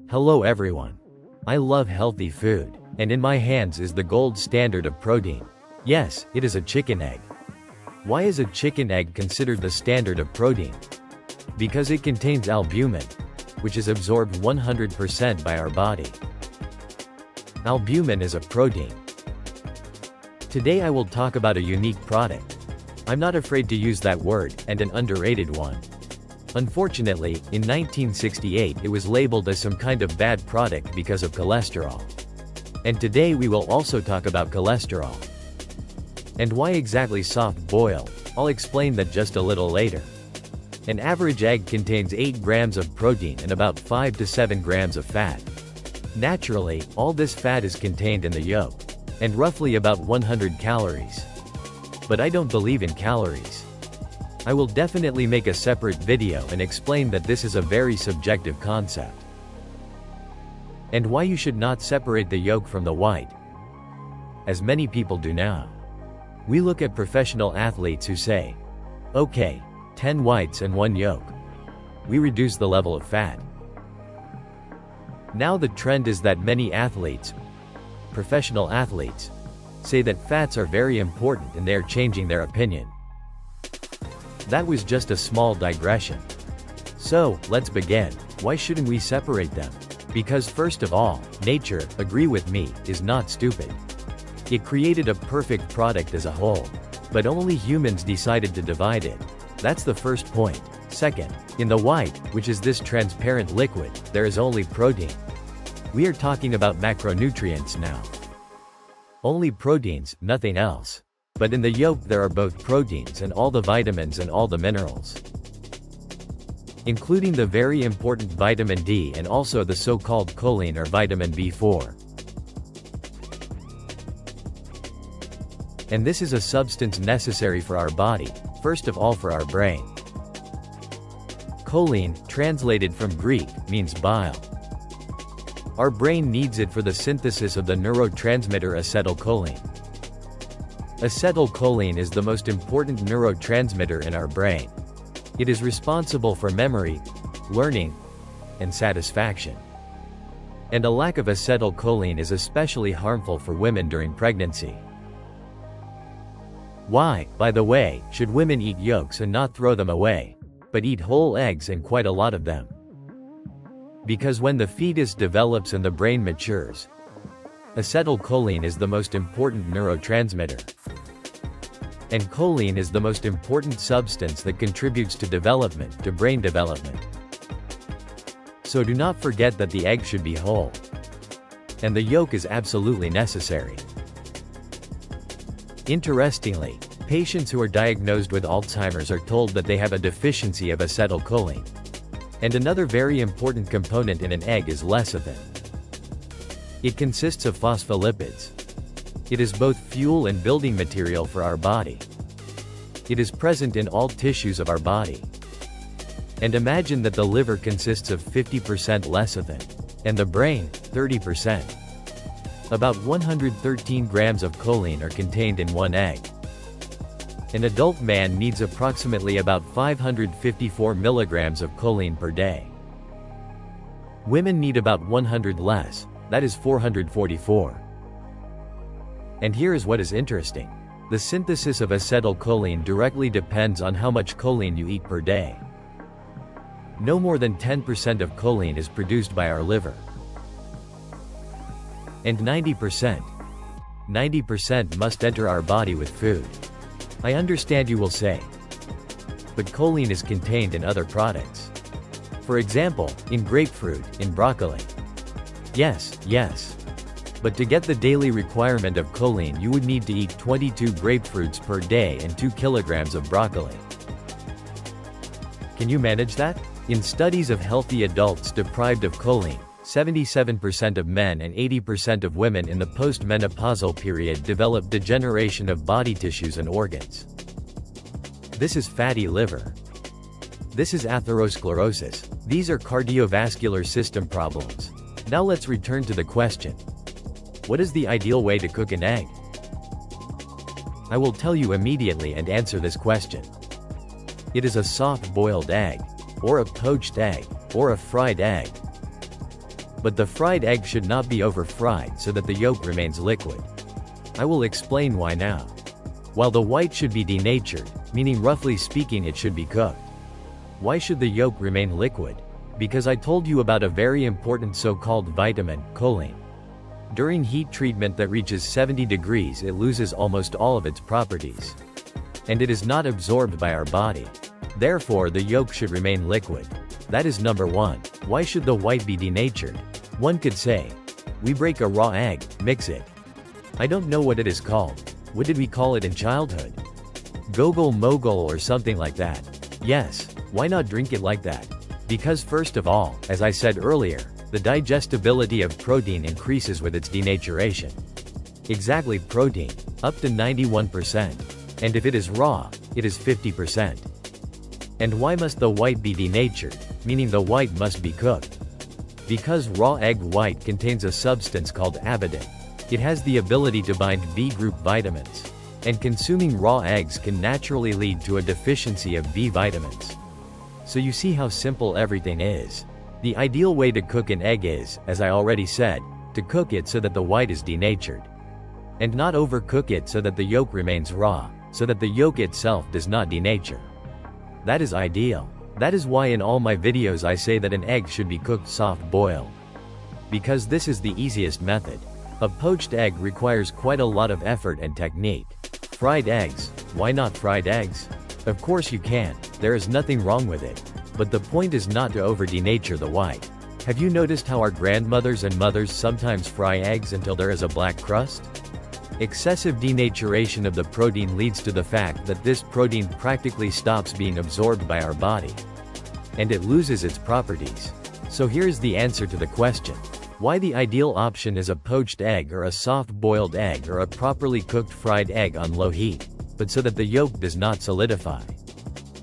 Hello everyone. I love healthy food, and in my hands is the gold standard of protein. Yes, it is a chicken egg. Why is a chicken egg considered the standard of protein? Because it contains albumin, which is absorbed 100% by our body. Albumin is a protein. Today I will talk about a unique product. I'm not afraid to use that word, and an underrated one. Unfortunately, in 1968 it was labeled as some kind of bad product because of cholesterol. And today we will also talk about cholesterol. And why exactly soft boiled? I'll explain that just a little later. An average egg contains 8 grams of protein and about 5 to 7 grams of fat. Naturally, all this fat is contained in the yolk, and roughly about 100 calories. But I don't believe in calories. I will definitely make a separate video and explain that this is a very subjective concept. And why you should not separate the yolk from the white, as many people do now. We look at professional athletes who say, okay, 10 whites and 1 yolk. We reduce the level of fat. Now the trend is that many athletes, professional athletes, say that fats are very important and they are changing their opinion. That was just a small digression. So, let's begin. Why shouldn't we separate them? Because first of all, nature, agree with me, is not stupid. It created a perfect product as a whole. But only humans decided to divide it. That's the first point. Second, in the white, which is this transparent liquid, there is only protein. We are talking about macronutrients now. Only proteins, nothing else. But in the yolk there are both proteins and all the vitamins and all the minerals, including the very important vitamin D and also the so-called choline or vitamin B4. And this is a substance necessary for our body, first of all for our brain. Choline, translated from Greek, means bile. Our brain needs it for the synthesis of the neurotransmitter acetylcholine. Acetylcholine is the most important neurotransmitter in our brain. It is responsible for memory, learning, and satisfaction. And a lack of acetylcholine is especially harmful for women during pregnancy. Why, by the way, should women eat yolks and not throw them away, but eat whole eggs and quite a lot of them? Because when the fetus develops and the brain matures, acetylcholine is the most important neurotransmitter. And choline is the most important substance that contributes to development, to brain development. So do not forget that the egg should be whole. And the yolk is absolutely necessary. Interestingly, patients who are diagnosed with Alzheimer's are told that they have a deficiency of acetylcholine. And another very important component in an egg is lecithin. It consists of phospholipids. It is both fuel and building material for our body. It is present in all tissues of our body. And imagine that the liver consists of 50% lecithin, and the brain, 30%. About 113 grams of choline are contained in one egg. An adult man needs approximately about 554 milligrams of choline per day. Women need about 100 less, that is 444. And here is what is interesting. The synthesis of acetylcholine directly depends on how much choline you eat per day. No more than 10% of choline is produced by our liver. And 90% must enter our body with food. I understand you will say, but choline is contained in other products. For example, in grapefruit, in broccoli. Yes. But to get the daily requirement of choline you would need to eat 22 grapefruits per day and 2 kilograms of broccoli. Can you manage that? In studies of healthy adults deprived of choline, 77% of men and 80% of women in the postmenopausal period develop degeneration of body tissues and organs. This is fatty liver. This is atherosclerosis. These are cardiovascular system problems. Now let's return to the question. What is the ideal way to cook an egg? I will tell you immediately and answer this question. It is a soft-boiled egg, or a poached egg, or a fried egg. But the fried egg should not be over-fried so that the yolk remains liquid. I will explain why now. While the white should be denatured, meaning roughly speaking it should be cooked. Why should the yolk remain liquid? Because I told you about a very important so-called vitamin, choline. During heat treatment that reaches 70 degrees it loses almost all of its properties. And it is not absorbed by our body. Therefore the yolk should remain liquid. That is number one. Why should the white be denatured? One could say, we break a raw egg, mix it. I don't know what it is called. What did we call it in childhood? Gogol mogul or something like that. Yes, why not drink it like that? Because first of all, as I said earlier, the digestibility of protein increases with its denaturation. Exactly, protein, up to 91%. And if it is raw, it is 50%. And why must the white be denatured, meaning the white must be cooked? Because raw egg white contains a substance called abidin. It has the ability to bind B group vitamins. And consuming raw eggs can naturally lead to a deficiency of B vitamins. So you see how simple everything is. The ideal way to cook an egg is, as I already said, to cook it so that the white is denatured. And not overcook it so that the yolk remains raw, so that the yolk itself does not denature. That is ideal. That is why in all my videos I say that an egg should be cooked soft-boiled. Because this is the easiest method. A poached egg requires quite a lot of effort and technique. Fried eggs, why not fried eggs? Of course you can, there is nothing wrong with it. But the point is not to over-denature the white. Have you noticed how our grandmothers and mothers sometimes fry eggs until there is a black crust? Excessive denaturation of the protein leads to the fact that this protein practically stops being absorbed by our body. And it loses its properties. So here's the answer to the question. Why the ideal option is a poached egg or a soft-boiled egg or a properly cooked fried egg on low heat, but so that the yolk does not solidify.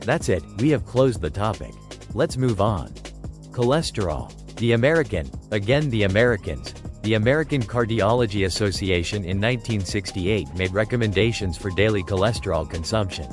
That's it, we have closed the topic. Let's move on. Cholesterol. The American Cardiology Association in 1968 made recommendations for daily cholesterol consumption.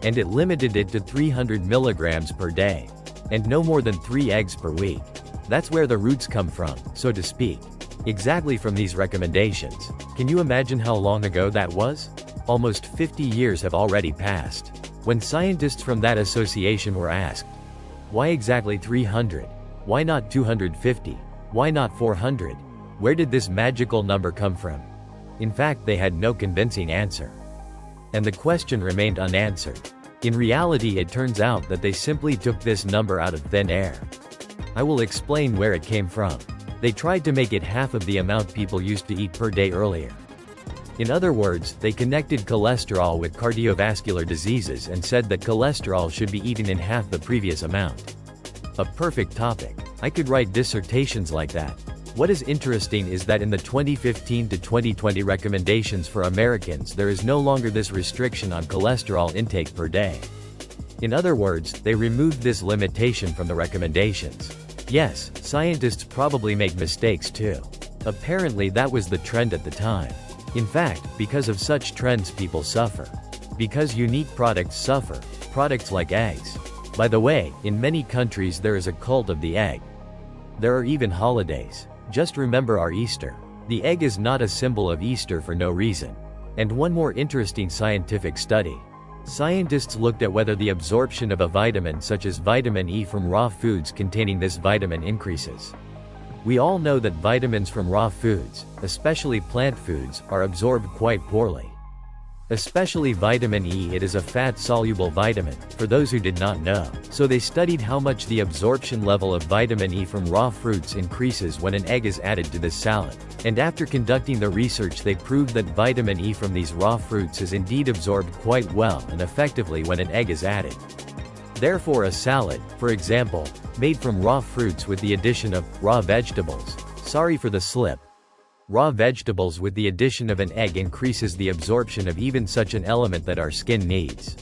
And it limited it to 300 milligrams per day. And no more than 3 eggs per week. That's where the roots come from, so to speak. Exactly from these recommendations. Can you imagine how long ago that was? Almost 50 years have already passed. When scientists from that association were asked, why exactly 300? Why not 250? Why not 400? Where did this magical number come from? In fact, they had no convincing answer. And the question remained unanswered. In reality, it turns out that they simply took this number out of thin air. I will explain where it came from. They tried to make it half of the amount people used to eat per day earlier. In other words, they connected cholesterol with cardiovascular diseases and said that cholesterol should be eaten in half the previous amount. A perfect topic. I could write dissertations like that. What is interesting is that in the 2015 to 2020 recommendations for Americans there is no longer this restriction on cholesterol intake per day. In other words, they removed this limitation from the recommendations. Yes, scientists probably make mistakes too. Apparently that was the trend at the time. In fact, because of such trends people suffer. Because unique products suffer, products like eggs. By the way, in many countries there is a cult of the egg. There are even holidays. Just remember our Easter. The egg is not a symbol of Easter for no reason. And one more interesting scientific study. Scientists looked at whether the absorption of a vitamin such as vitamin E from raw foods containing this vitamin increases. We all know that vitamins from raw foods, especially plant foods, are absorbed quite poorly. Especially vitamin E, it is a fat-soluble vitamin, for those who did not know. So they studied how much the absorption level of vitamin E from raw fruits increases when an egg is added to this salad. And after conducting the research they proved that vitamin E from these raw fruits is indeed absorbed quite well and effectively when an egg is added. Therefore a salad, for example, made from raw fruits with the addition of raw vegetables, sorry for the slip, raw vegetables with the addition of an egg increases the absorption of even such an element that our skin needs.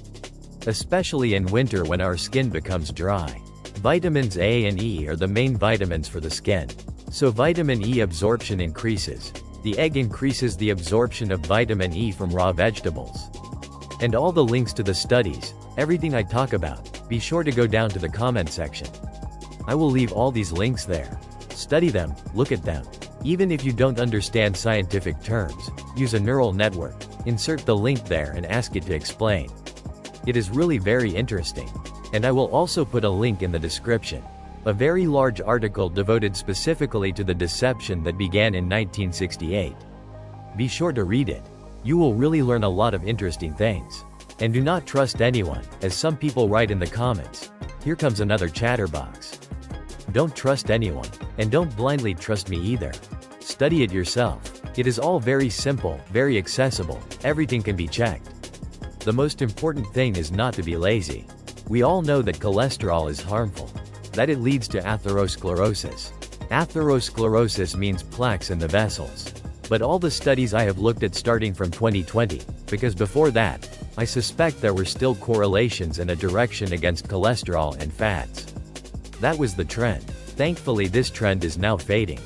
Especially in winter when our skin becomes dry. Vitamins A and E are the main vitamins for the skin. So vitamin E absorption increases. The egg increases the absorption of vitamin E from raw vegetables. And all the links to the studies, everything I talk about, be sure to go down to the comment section. I will leave all these links there. Study them, look at them. Even if you don't understand scientific terms, use a neural network, insert the link there and ask it to explain. It is really very interesting. And I will also put a link in the description. A very large article devoted specifically to the deception that began in 1968. Be sure to read it. You will really learn a lot of interesting things. And do not trust anyone, as some people write in the comments. Here comes another chatterbox. Don't trust anyone, and don't blindly trust me either. Study it yourself. It is all very simple, very accessible, everything can be checked. The most important thing is not to be lazy. We all know that cholesterol is harmful, that it leads to atherosclerosis. Atherosclerosis means plaques in the vessels. But all the studies I have looked at starting from 2020, because before that, I suspect there were still correlations in a direction against cholesterol and fats. That was the trend. Thankfully this trend is now fading.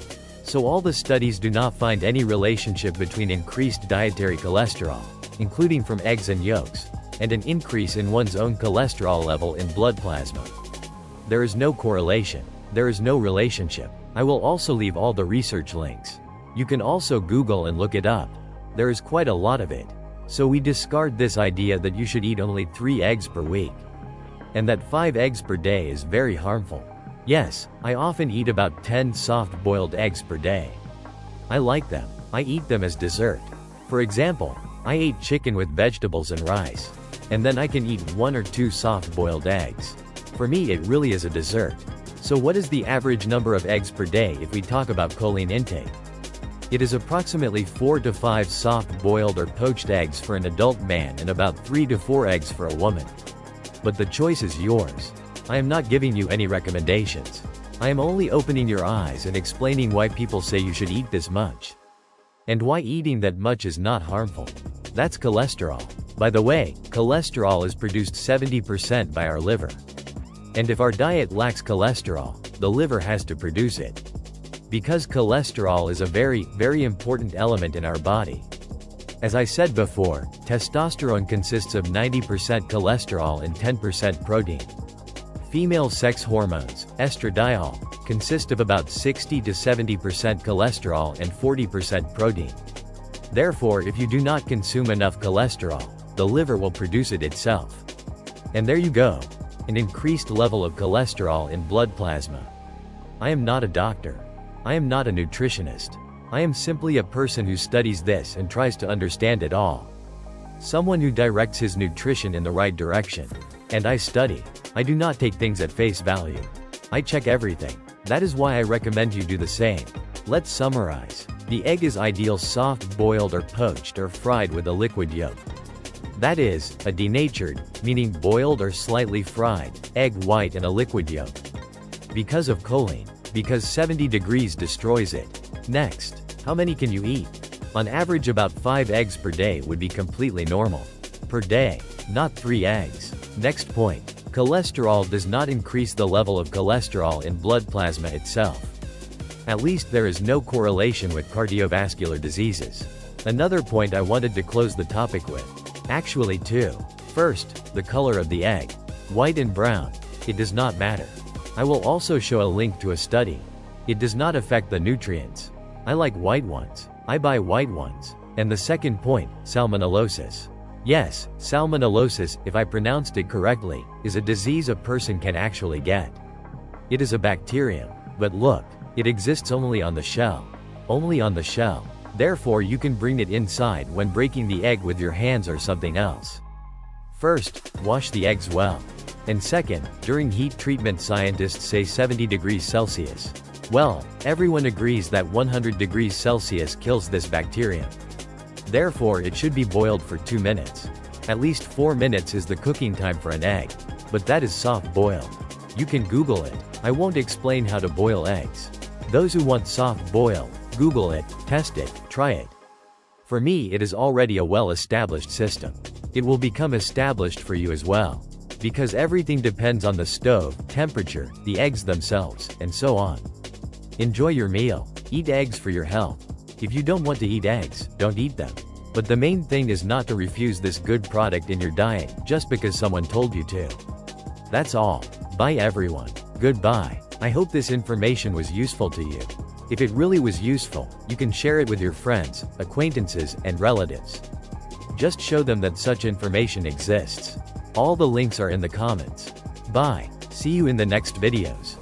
So all the studies do not find any relationship between increased dietary cholesterol, including from eggs and yolks, and an increase in one's own cholesterol level in blood plasma. There is no correlation. There is no relationship. I will also leave all the research links. You can also Google and look it up. There is quite a lot of it. So we discard this idea that you should eat only 3 eggs per week. And that 5 eggs per day is very harmful. Yes, I often eat about 10 soft-boiled eggs per day. I like them. I eat them as dessert. For example, I ate chicken with vegetables and rice. And then I can eat 1 or 2 soft-boiled eggs. For me it really is a dessert. So what is the average number of eggs per day if we talk about choline intake? It is approximately 4 to 5 soft-boiled or poached eggs for an adult man and about 3 to 4 eggs for a woman. But the choice is yours. I am not giving you any recommendations. I am only opening your eyes and explaining why people say you should eat this much. And why eating that much is not harmful. That's cholesterol. By the way, cholesterol is produced 70% by our liver. And if our diet lacks cholesterol, the liver has to produce it. Because cholesterol is a very, very important element in our body. As I said before, testosterone consists of 90% cholesterol and 10% protein. Female sex hormones, estradiol, consist of about 60 to 70% cholesterol and 40% protein. Therefore, if you do not consume enough cholesterol, the liver will produce it itself. And there you go. An increased level of cholesterol in blood plasma. I am not a doctor. I am not a nutritionist. I am simply a person who studies this and tries to understand it all. Someone who directs his nutrition in the right direction. And I study. I do not take things at face value. I check everything. That is why I recommend you do the same. Let's summarize. The egg is ideal soft-boiled or poached or fried with a liquid yolk. That is, a denatured, meaning boiled or slightly fried, egg white and a liquid yolk. Because of choline. Because 70 degrees destroys it. Next, how many can you eat? On average about 5 eggs per day would be completely normal. Per day, not 3 eggs. Next point. Cholesterol does not increase the level of cholesterol in blood plasma itself. At least there is no correlation with cardiovascular diseases. Another point I wanted to close the topic with. Actually two. First, the color of the egg. White and brown. It does not matter. I will also show a link to a study. It does not affect the nutrients. I like white ones. I buy white ones. And the second point, salmonellosis. Yes, salmonellosis, if I pronounced it correctly, is a disease a person can actually get. It is a bacterium. But look, it exists only on the shell. Only on the shell. Therefore you can bring it inside when breaking the egg with your hands or something else. First, wash the eggs well. And second, during heat treatment scientists say 70 degrees Celsius. Well, everyone agrees that 100 degrees Celsius kills this bacterium. Therefore it should be boiled for 2 minutes. At least 4 minutes is the cooking time for an egg. But that is soft boiled. You can Google it. I won't explain how to boil eggs. Those who want soft boiled, Google it, test it, try it. For me it is already a well-established system. It will become established for you as well. Because everything depends on the stove, temperature, the eggs themselves, and so on. Enjoy your meal. Eat eggs for your health. If you don't want to eat eggs, don't eat them. But the main thing is not to refuse this good product in your diet just because someone told you to. That's all. Bye everyone. Goodbye. I hope this information was useful to you. If it really was useful, you can share it with your friends, acquaintances, and relatives. Just show them that such information exists. All the links are in the comments. Bye. See you in the next videos.